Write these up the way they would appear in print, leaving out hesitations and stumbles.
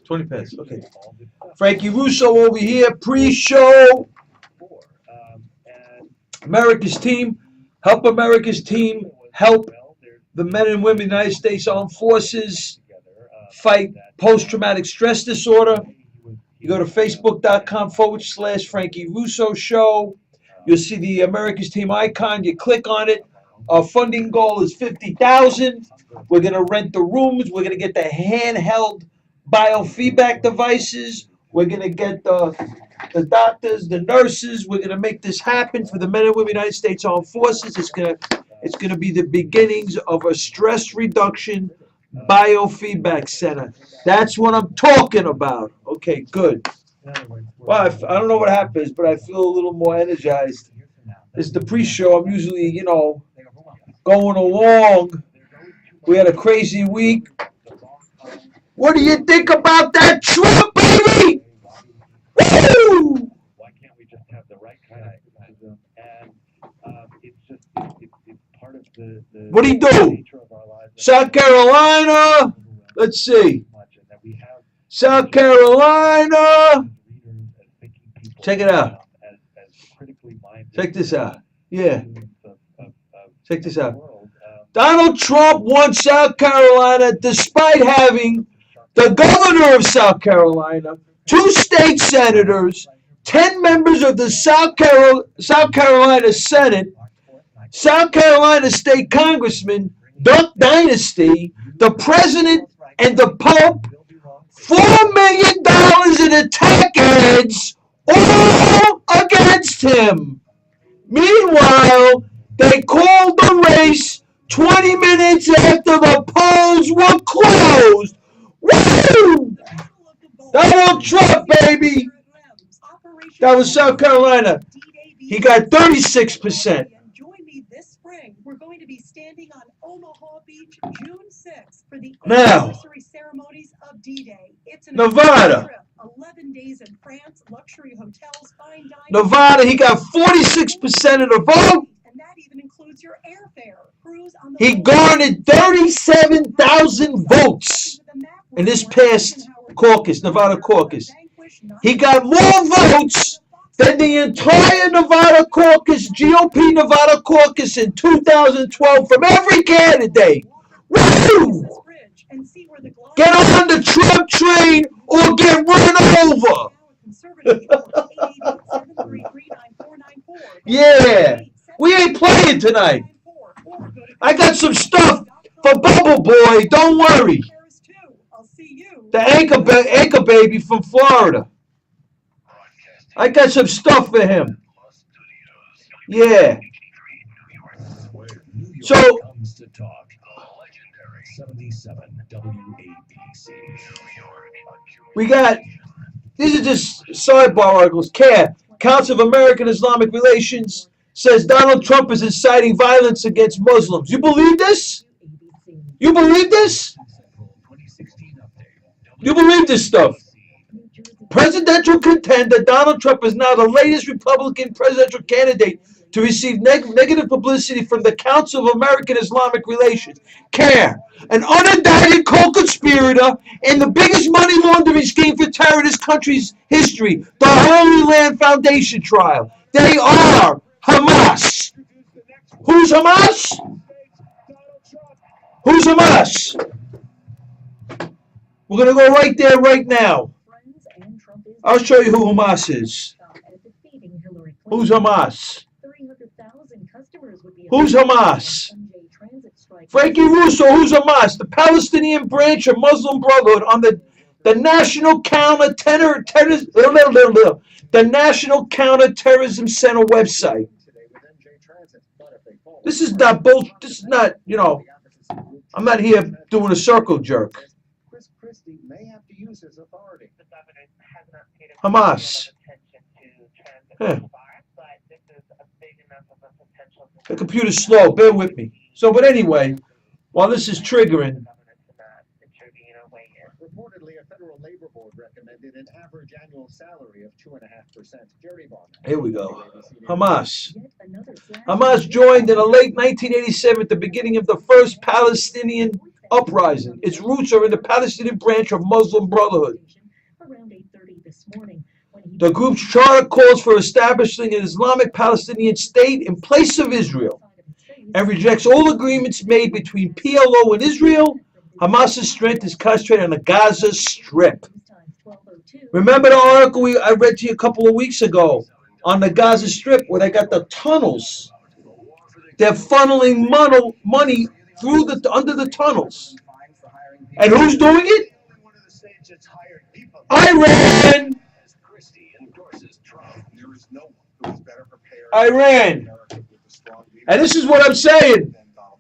20 past. Okay. Frankie Russo over here, pre-show. America's team. Help America's team. Help the men and women of the United States Armed Forces fight post-traumatic stress disorder. You go to facebook.com/Frankie Russo Show. You'll see the America's Team icon. You click on it. Our funding goal is $50,000. We're going to rent the rooms. We're going to get the handheld biofeedback devices. We're going to get the doctors, the nurses. We're going to make this happen for the men and women of the United States Armed Forces. It's going to be the beginnings of a stress reduction biofeedback center. That's what I'm talking about. Okay, good. Well, I don't know what happens, but I feel a little more energized. It's the pre-show. I'm usually, going along. We had a crazy week. What do you think about that Trump, baby? Woo! Why can't we just have the right kind of activism? And it's part of the What'd he do? nature of our lives. South Carolina. Let's see. South Carolina. Check it out. Check this out. Yeah. Check this out. Donald Trump won South Carolina despite having the governor of South Carolina, 2 state senators, 10 members of the South Carolina Senate, South Carolina State Congressman, Duck Dynasty, the president, and the Pope, $4 million in attack ads, all against him. Meanwhile, they called the race 20 minutes after the polls were closed. Woo! Donald Trump, baby. That was South Carolina. He got 36%. Join me this spring. We're going to be standing on Omaha Beach June 6th for the anniversary ceremonies of D-Day. It's an Nevada. Trip. 11 days in France, luxury hotels, fine dining. Nevada, he got 46% of the vote. And that even includes your airfare. Cruise on the He garnered 37,000 votes in this past caucus, Nevada caucus. He got more votes than the entire Nevada caucus, GOP Nevada caucus in 2012 from every candidate. Woo! Get on the Trump train or get run over. Yeah, we ain't playing tonight. I got some stuff for Bubble Boy, don't worry. The anchor baby from Florida. I got some stuff for him. Yeah. So, we got, these are just sidebar articles. Council of American Islamic Relations says Donald Trump is inciting violence against Muslims. You believe this? You believe this? You believe this stuff? Presidential contender Donald Trump is now the latest Republican presidential candidate to receive negative publicity from the Council of American Islamic Relations, CARE, an unindicted co-conspirator in the biggest money laundering scheme for terror in this country's history, the Holy Land Foundation trial. They are Hamas. Who's Hamas? Who's Hamas? We're going to go right there right now. I'll show you who Hamas is. Who's Hamas? Who's Hamas? Frankie Russo, who's Hamas? The Palestinian branch of Muslim Brotherhood on the National National Counterterrorism Center website. This is not bullshit. This is not, I'm not here doing a circle jerk. Hamas. Huh. The computer's slow. Bear with me. So, but anyway, while this is triggering. Reportedly, a federal labor board recommended an average annual salary of 2.5%. Here we go. Hamas. Hamas joined in the late 1987 at the beginning of the first Palestinian uprising. Its roots are in the Palestinian branch of Muslim Brotherhood. The group's charter calls for establishing an Islamic Palestinian state in place of Israel and rejects all agreements made between PLO and Israel. Hamas's strength is concentrated on the Gaza Strip. Remember the article I read to you a couple of weeks ago on the Gaza Strip where they got the tunnels. They're funneling money through under the tunnels. And who's doing it? Iran! Iran. And this is what I'm saying.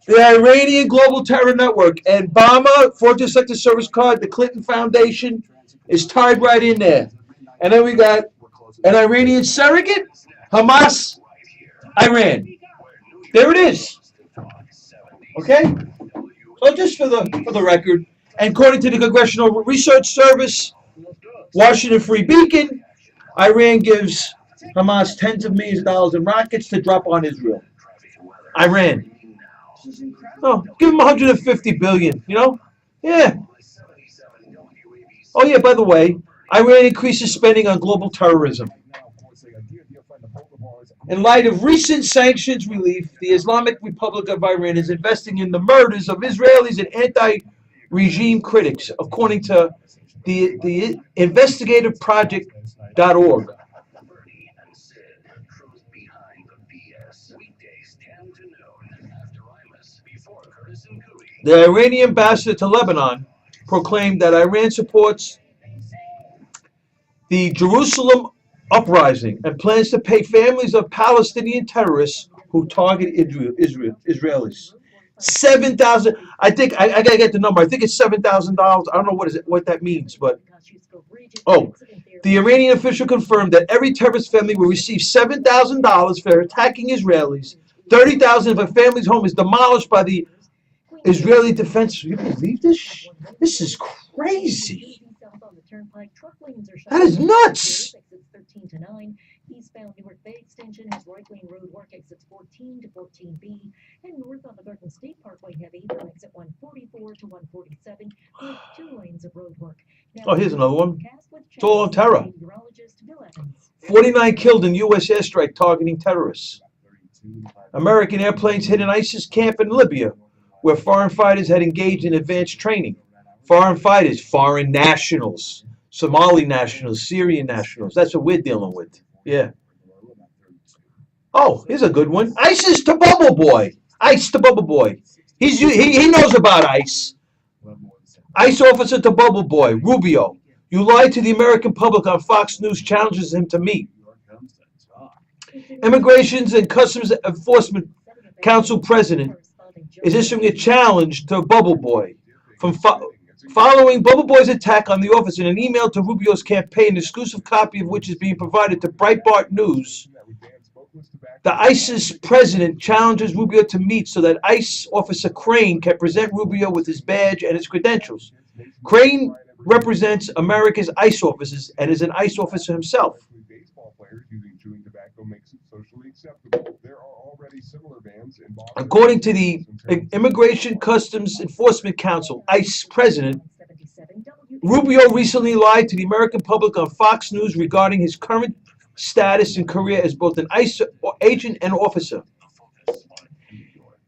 The Iranian Global Terror Network and Bama, Fortune Sector Service Card, the Clinton Foundation is tied right in there. And then we got an Iranian surrogate, Hamas, Iran. There it is. Okay? So just for the record, and according to the Congressional Research Service, Washington Free Beacon, Iran gives Hamas tens of millions of dollars in rockets to drop on Israel. Iran. Oh, give them 150 billion, you know? Yeah. Oh yeah, by the way, Iran increases spending on global terrorism. In light of recent sanctions relief, the Islamic Republic of Iran is investing in the murders of Israelis and anti-regime critics, according to the investigative-project.org. The Iranian ambassador to Lebanon proclaimed that Iran supports the Jerusalem uprising and plans to pay families of Palestinian terrorists who target Israelis. 7,000. I think I gotta get the number. I think it's $7,000. I don't know what that means, but the Iranian official confirmed that every terrorist family will receive $7,000 for attacking Israelis. $30,000 if a family's home is demolished by the Israeli defense. You believe this? This is crazy. That is nuts. Eastbound Newark Bay Extension has right-lane road work exits 14 to 14B, and north on the Garden State Parkway heavy from exit 144 to 147 with 2 lanes of road work. Now, here's another one. It's all on terror. 49 killed in U.S. airstrike targeting terrorists. American airplanes hit an ISIS camp in Libya, where foreign fighters had engaged in advanced training. Foreign fighters, foreign nationals, Somali nationals, Syrian nationals. That's what we're dealing with. Yeah. Oh, here's a good one. ISIS to Bubble Boy. ICE to Bubble Boy. He knows about ICE. ICE officer to Bubble Boy, Rubio. You lied to the American public on Fox News, challenges him to meet. Immigration and Customs Enforcement Council President is issuing a challenge to Bubble Boy. Following Bubble Boy's attack on the office in an email to Rubio's campaign, an exclusive copy of which is being provided to Breitbart News, the ISIS president challenges Rubio to meet so that ICE officer Crane can present Rubio with his badge and his credentials. Crane represents America's ICE officers and is an ICE officer himself. According to the Immigration Customs Enforcement Council, ICE president, Rubio recently lied to the American public on Fox News regarding his current status and career as both an ICE agent and officer.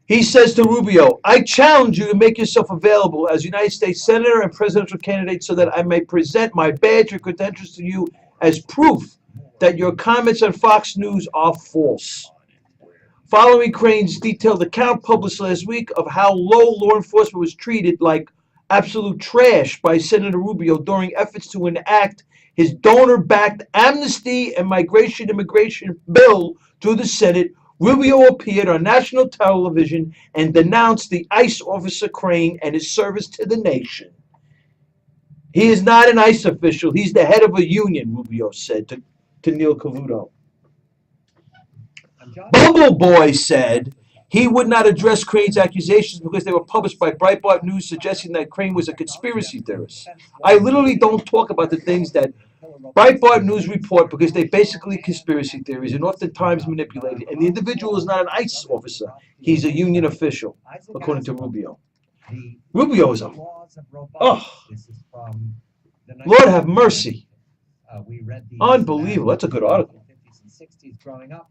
He says to Rubio, I challenge you to make yourself available as United States Senator and presidential candidate so that I may present my badge or credentials to you as proof that your comments on Fox News are false. Following Crane's detailed account published last week of how low law enforcement was treated like absolute trash by Senator Rubio during efforts to enact his donor-backed amnesty and immigration bill through the Senate, Rubio appeared on national television and denounced the ICE officer Crane and his service to the nation. He is not an ICE official. He's the head of a union, Rubio said to Neil Cavuto. Bubble Boy said he would not address Crane's accusations because they were published by Breitbart News suggesting that Crane was a conspiracy theorist. I literally don't talk about the things that Breitbart News report because they're basically conspiracy theories and oftentimes manipulated. And the individual is not an ICE officer. He's a union official, according to Rubio. Rubio is a, Laws of robotics. oh, This is from the Lord have mercy. we read these Unbelievable. That's a good article. 50s and 60s growing up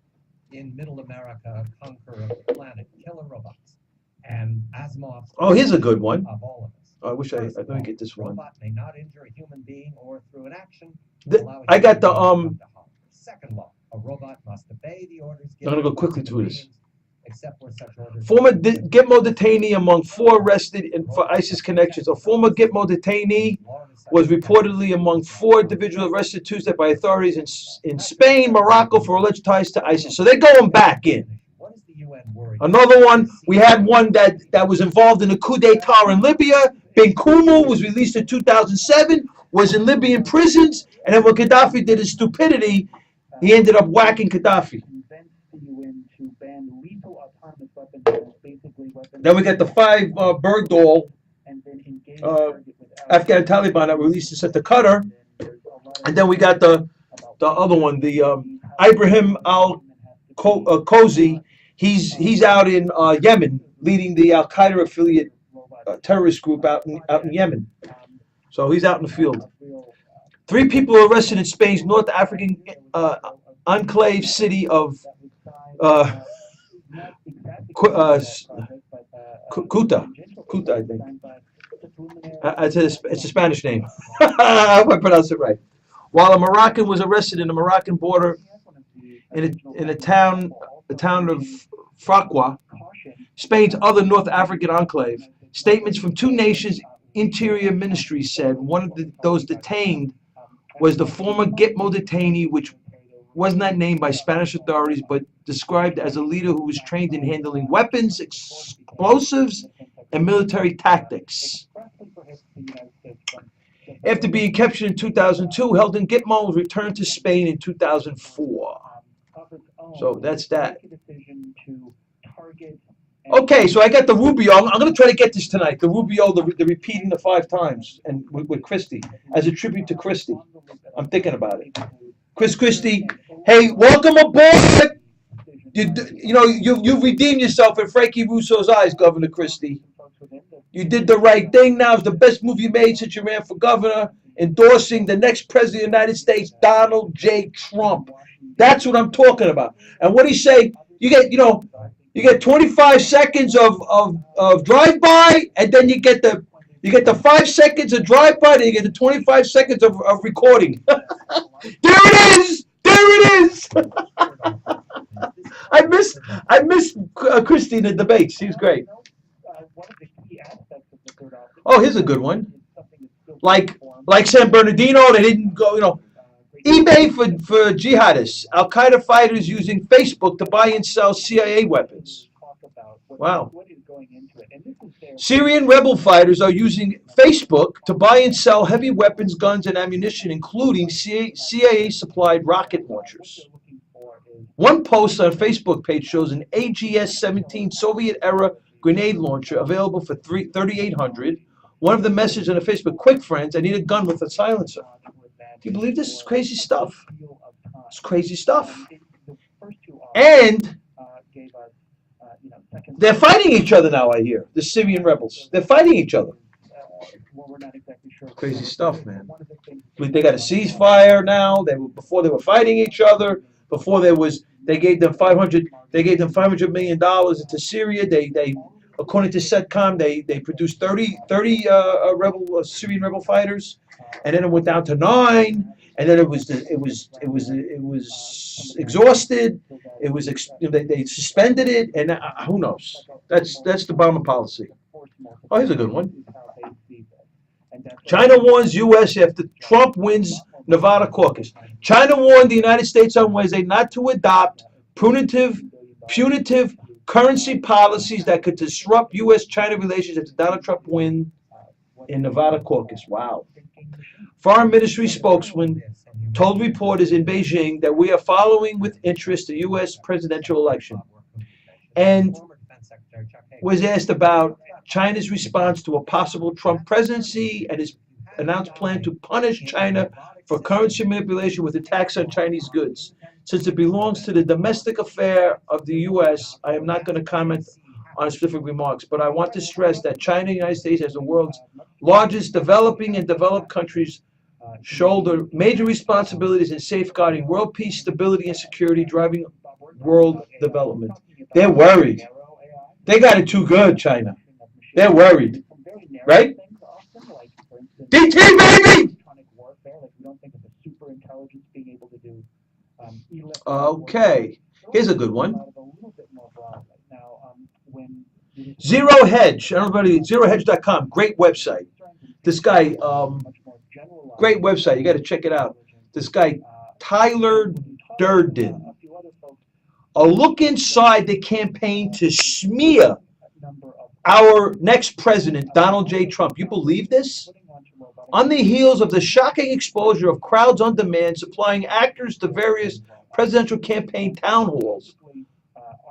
in Middle America, conquer of the planet, killer robots. And Asimov's Oh, here's a good one. of all of us. I wish I First of let me all, get this one. robot may not injure a human being or through an action. I got the Second law, a robot must obey the orders I'm gonna given go quickly by through human this. beings, except where such orders Former Gitmo detainee among 4 arrested for ISIS connections. A former Gitmo detainee was reportedly among 4 individuals arrested Tuesday by authorities in Spain, Morocco for alleged ties to ISIS. So they're going back in. What is the UN worried? Another one, we had one that was involved in a coup d'etat in Libya. Ben Kumu was released in 2007, was in Libyan prisons, and then when Gaddafi did his stupidity, he ended up whacking Gaddafi. Then we got the 5 Bergdahl Afghan Taliban that were released to set the Qatar, and then we got the other one, the Ibrahim al-Kozi. He's out in Yemen, leading the Al Qaeda affiliate terrorist group out in Yemen. So he's out in the field. 3 people are arrested in Spain's North African enclave city of Cuta, I think. It's a Spanish name. I hope I pronounced it right. While a Moroccan was arrested in the Moroccan border in a town of Fraqua, Spain's other North African enclave. Statements from 2 nations' interior ministries said one of those detained was the former Gitmo detainee, which was not named by Spanish authorities, but described as a leader who was trained in handling weapons, explosives, and military tactics. After being captured in 2002, Heldon Gitmo was returned to Spain in 2004. So that's that. Okay, so I got the Rubio. I'm going to try to get this tonight. The Rubio, the repeating the 5 times, and with Christie, as a tribute to Christie. I'm thinking about it. Chris Christie, hey, welcome aboard. You've redeemed yourself in Frankie Russo's eyes, Governor Christie. You did the right thing. Now it's the best move you made since you ran for governor, endorsing the next president of the United States, Donald J. Trump. That's what I'm talking about. And what he say? You get 25 seconds of drive-by, and then you get the 5 seconds of drive-by, then you get the 25 seconds of recording. There it is! I missed Christie in the debates. She was great. Oh, here's a good one. Like San Bernardino, they didn't go, eBay for jihadists. Al Qaeda fighters using Facebook to buy and sell CIA weapons. Wow. Syrian rebel fighters are using Facebook to buy and sell heavy weapons, guns, and ammunition, including CIA-supplied rocket launchers. One post on a Facebook page shows an AGS-17 Soviet-era grenade launcher available for $3,800. One of the messages on the Facebook quick friends, I need a gun with a silencer. Do you believe this is crazy stuff? It's crazy stuff. And they're fighting each other now, I hear. The Syrian rebels. They're fighting each other. Crazy stuff, man. They got a ceasefire now. Before they were fighting each other. Before they gave them $500 million into Syria. They according to CENTCOM, they produced 30 Syrian rebel fighters, and then it went down to 9, and then it was exhausted. They suspended it, and who knows? That's the Obama policy. Oh, here's a good one. China warns U.S. after Trump wins Nevada caucus. China warned the United States on Wednesday not to adopt punitive currency policies that could disrupt U.S.-China relations after Donald Trump win in Nevada caucus. Wow. Foreign Ministry spokesman told reporters in Beijing that we are following with interest the U.S. presidential election, and was asked about China's response to a possible Trump presidency and his announced plan to punish China for currency manipulation with a tax on Chinese goods. Since it belongs to the domestic affair of the U.S., I am not going to comment on specific remarks, but I want to stress that China and the United States, as the world's largest developing and developed countries, shoulder major responsibilities in safeguarding world peace, stability, and security, driving world development. They're worried. They got it too good, China. They're worried, right? DT, baby! Okay, here's a good one. Zero Hedge, everybody, zerohedge.com, great website. This guy, great website, you got to check it out. This guy, Tyler Durden, a look inside the campaign to smear our next president, Donald J. Trump. You believe this? On the heels of the shocking exposure of crowds on demand supplying actors to various presidential campaign town halls,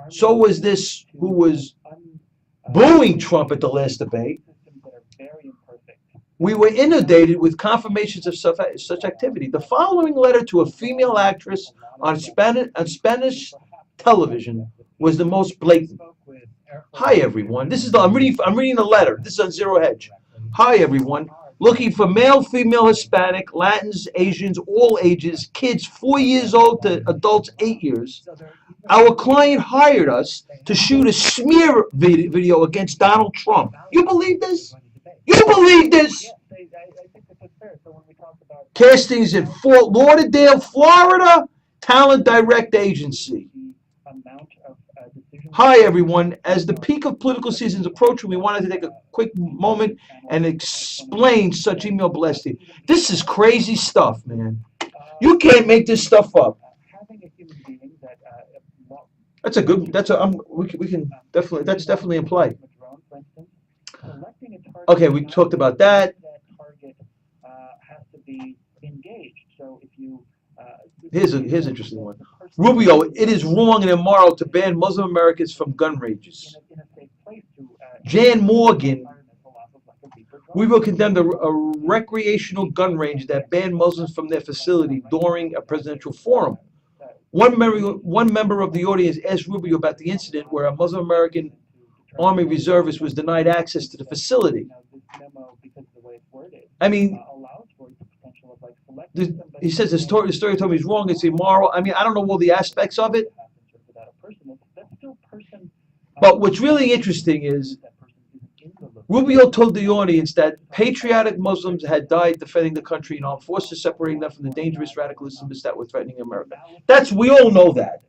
so was this who was booing Trump at the last debate. We were inundated with confirmations of such activity. The following letter to a female actress on Spanish television was the most blatant. Hi everyone. I'm reading the letter. This is on Zero Hedge. Hi everyone. Looking for male, female, Hispanic, Latins, Asians, all ages, kids 4 years old to adults 8 years. Our client hired us to shoot a smear video against Donald Trump. You believe this? You believe this? Castings in Fort Lauderdale, Florida, Talent Direct Agency. Hi everyone. As the peak of political season is approaching, we wanted to take a quick moment and explain such email blasting. This is crazy stuff, man. You can't make this stuff up. That's a good. We can definitely. That's definitely in play. Okay, we talked about that. Here's an interesting one. Rubio, it is wrong and immoral to ban Muslim Americans from gun ranges. Jan Morgan, we will condemn a recreational gun range that banned Muslims from their facility during a presidential forum. One member of the audience asked Rubio about the incident where a Muslim American Army reservist was denied access to the facility. I mean, he says the story told me is wrong, it's immoral. I mean, I don't know all the aspects of it. But what's really interesting is Rubio told the audience that patriotic Muslims had died defending the country and armed forces, separating them from the dangerous radical Islamists that were threatening America. We all know that.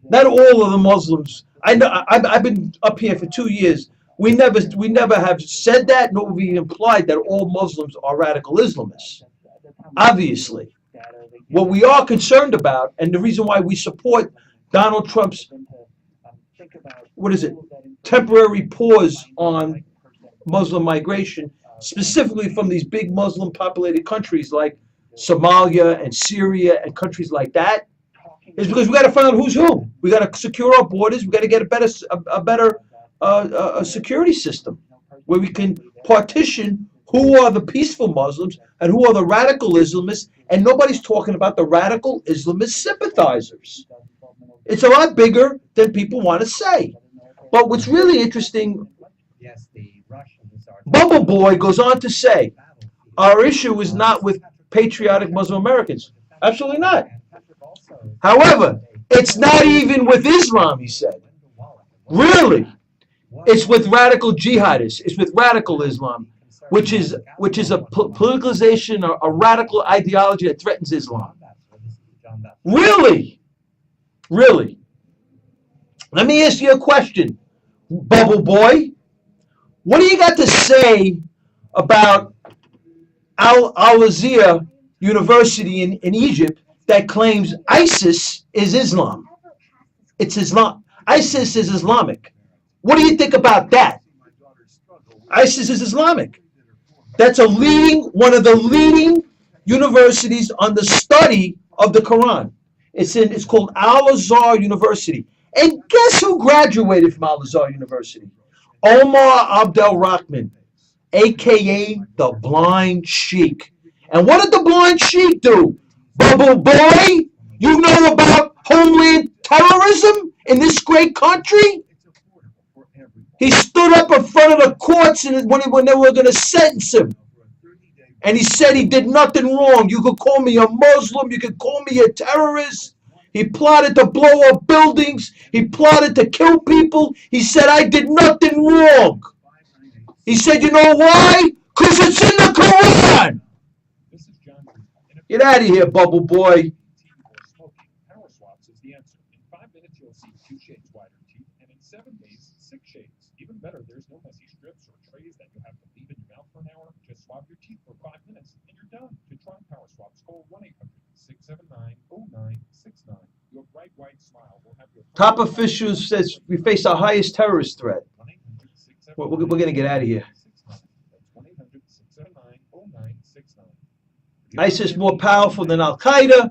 Not all of the Muslims. I know. I've been up here for 2 years. We never have said that, nor have we implied that all Muslims are radical Islamists. Obviously, what we are concerned about, and the reason why we support Donald Trump's temporary pause on Muslim migration, specifically from these big Muslim populated countries like Somalia and Syria and countries like that, is because we got to find out who's who. We got to secure our borders. We got to get a better security system where we can partition who are the peaceful Muslims and who are the radical Islamists, and nobody's talking about the radical Islamist sympathizers. It's a lot bigger than people want to say. But what's really interesting, Bubble Boy goes on to say, our issue is not with patriotic Muslim Americans. Absolutely not. However, it's not even with Islam, he said. Really? It's with radical jihadists. It's with radical Islam, which is a politicalization, a radical ideology that threatens Islam. Really? Really? Let me ask you a question, Bubble Boy. What do you got to say about Al-Azhar University in Egypt that claims ISIS is Islam? It's Islam. ISIS is Islamic. What do you think about that? ISIS is Islamic. That's one of the leading universities on the study of the Quran. It's called Al-Azhar University. And guess who graduated from Al-Azhar University? Omar Abdel Rahman, a.k.a. the Blind Sheik. And what did the Blind Sheik do? Bubble Boy, you know about homeland terrorism in this great country? He stood up in front of the courts and when they were going to sentence him. And he said he did nothing wrong. You could call me a Muslim. You could call me a terrorist. He plotted to blow up buildings. He plotted to kill people. He said, I did nothing wrong. He said, you know why? Because it's in the Quran. Get out of here, bubble boy. Power swaps is the answer. In 5 minutes, you'll see 2 shades wider teeth, and in 7 days, 6 shades. Even better, there's no messy strips or trays that you have to leave in your mouth for an hour. Just swap your teeth for 5 minutes, and you're done. To try Power Swaps, call 1-800-679-0969. Your bright white smile will have your Top official says we face our highest terrorist threat. We're going to get out of here. ISIS more powerful than Al Qaeda.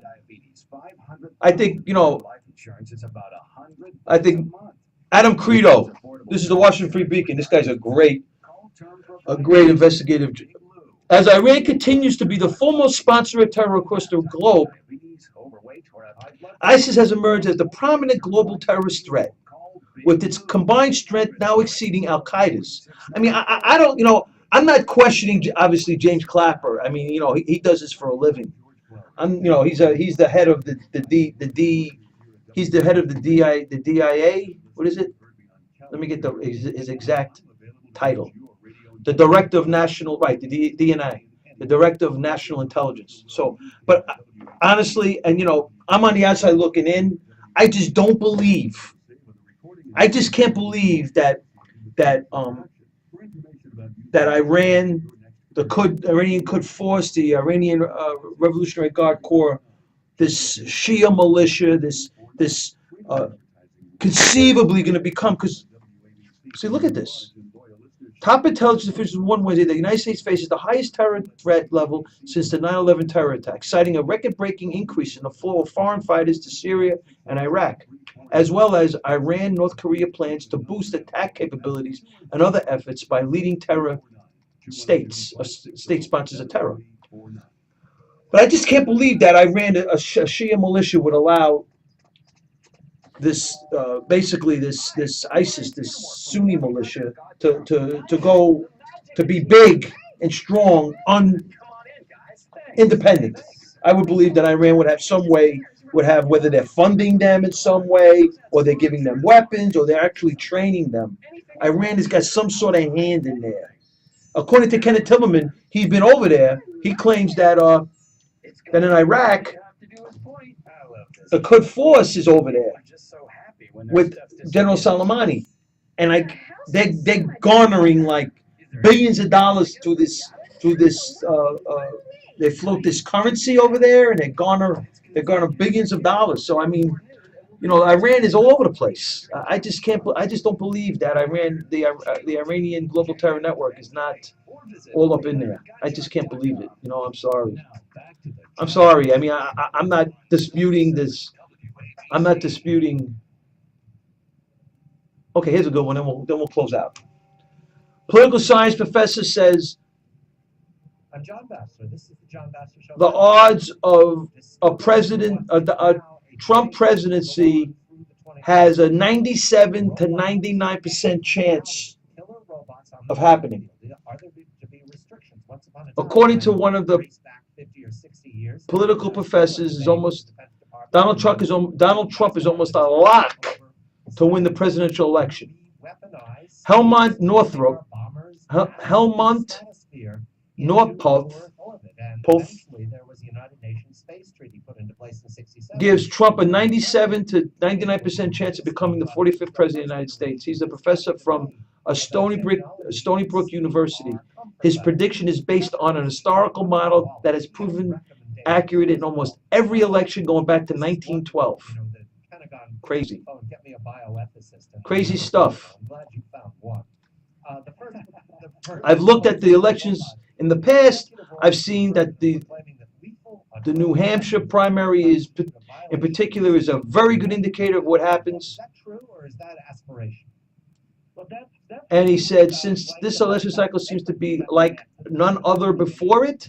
I think, I think Adam Credo, this is the Washington Free Beacon. This guy's a great investigative. As Iran continues to be the foremost sponsor of terror across the globe, ISIS has emerged as the prominent global terrorist threat, with its combined strength now exceeding Al Qaeda's. I mean, I don't, I'm not questioning obviously James Clapper. I mean, he does this for a living. He's the head of he's the head of the DIA. What is it? Let me get his exact title. The Director of National, the DNI, the Director of National Intelligence. So, but honestly, and I'm on the outside looking in. I just don't believe. I just can't believe that Iran, the Iranian Quds Force, the Iranian Revolutionary Guard Corps, this Shia militia, this conceivably going to become, because see, look at this. Top intelligence officials warned Wednesday the United States faces the highest terror threat level since the 9/11 terror attacks, citing a record-breaking increase in the flow of foreign fighters to Syria and Iraq, as well as Iran, North Korea plans to boost attack capabilities and other efforts by leading terror states, state sponsors of terror. But I just can't believe that Iran, a Shia militia, would allow this basically this ISIS, this Sunni militia, to go to be big and strong, independent. I would believe that Iran would have some way, whether they're funding them in some way, or they're giving them weapons, or they're actually training them. Iran has got some sort of hand in there. According to Kenneth Tillerman, he's been over there. He claims that in Iraq, the Quds Force is over there with General Soleimani, and they're garnering like billions of dollars through this. They float this currency over there, and they garner billions of dollars. So I mean, Iran is all over the place. I just don't believe that the Iranian global terror network is not all up in there. I just can't believe it. I'm sorry. I'm sorry. I mean, I'm not disputing this. I'm not disputing. Okay, here's a good one. Then we'll close out. Political science professor says John Bassler, this is the John Bassler Show. the odds of a Trump presidency has a 97 to 99% chance of happening. According to one of the political professors, Donald Trump is almost a lock to win the presidential election. Helmont Northrop gives Trump a 97 to 99% chance of becoming the 45th president of the United States. He's a professor from Stony Brook University. His prediction is based on an historical model that has proven accurate in almost every election going back to 1912. Crazy. Crazy stuff. I've looked at the elections in the past. I've seen that the New Hampshire primary in particular is a very good indicator of what happens. Is that true, or is that aspiration? And he said, since this election cycle seems to be like none other before it,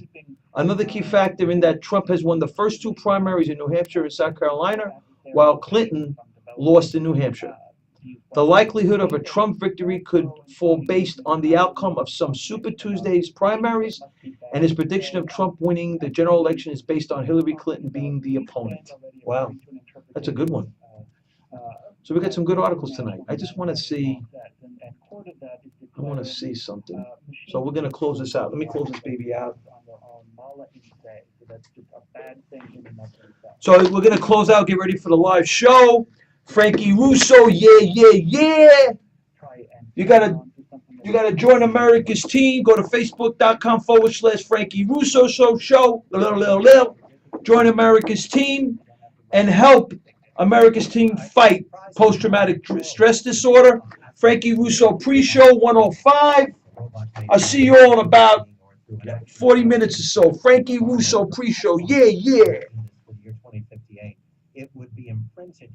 another key factor in that Trump has won the first 2 primaries in New Hampshire and South Carolina, while Clinton lost in New Hampshire. The likelihood of a Trump victory could fall based on the outcome of some Super Tuesday's primaries, and his prediction of Trump winning the general election is based on Hillary Clinton being the opponent. Wow, that's a good one. So we got some good articles tonight. I just want to see, something. So we're going to close this out. Let me close this baby out. So we're going to close out, get ready for the live show. Frankie Russo, yeah. You gotta join America's team. Go to facebook.com/Frankie Russo show. Join America's team and help America's team fight post-traumatic stress disorder. Frankie Russo pre-show 105. I'll see you all in about 40 minutes or so. Frankie Russo pre-show, yeah. For the year 2058, it would be imprinted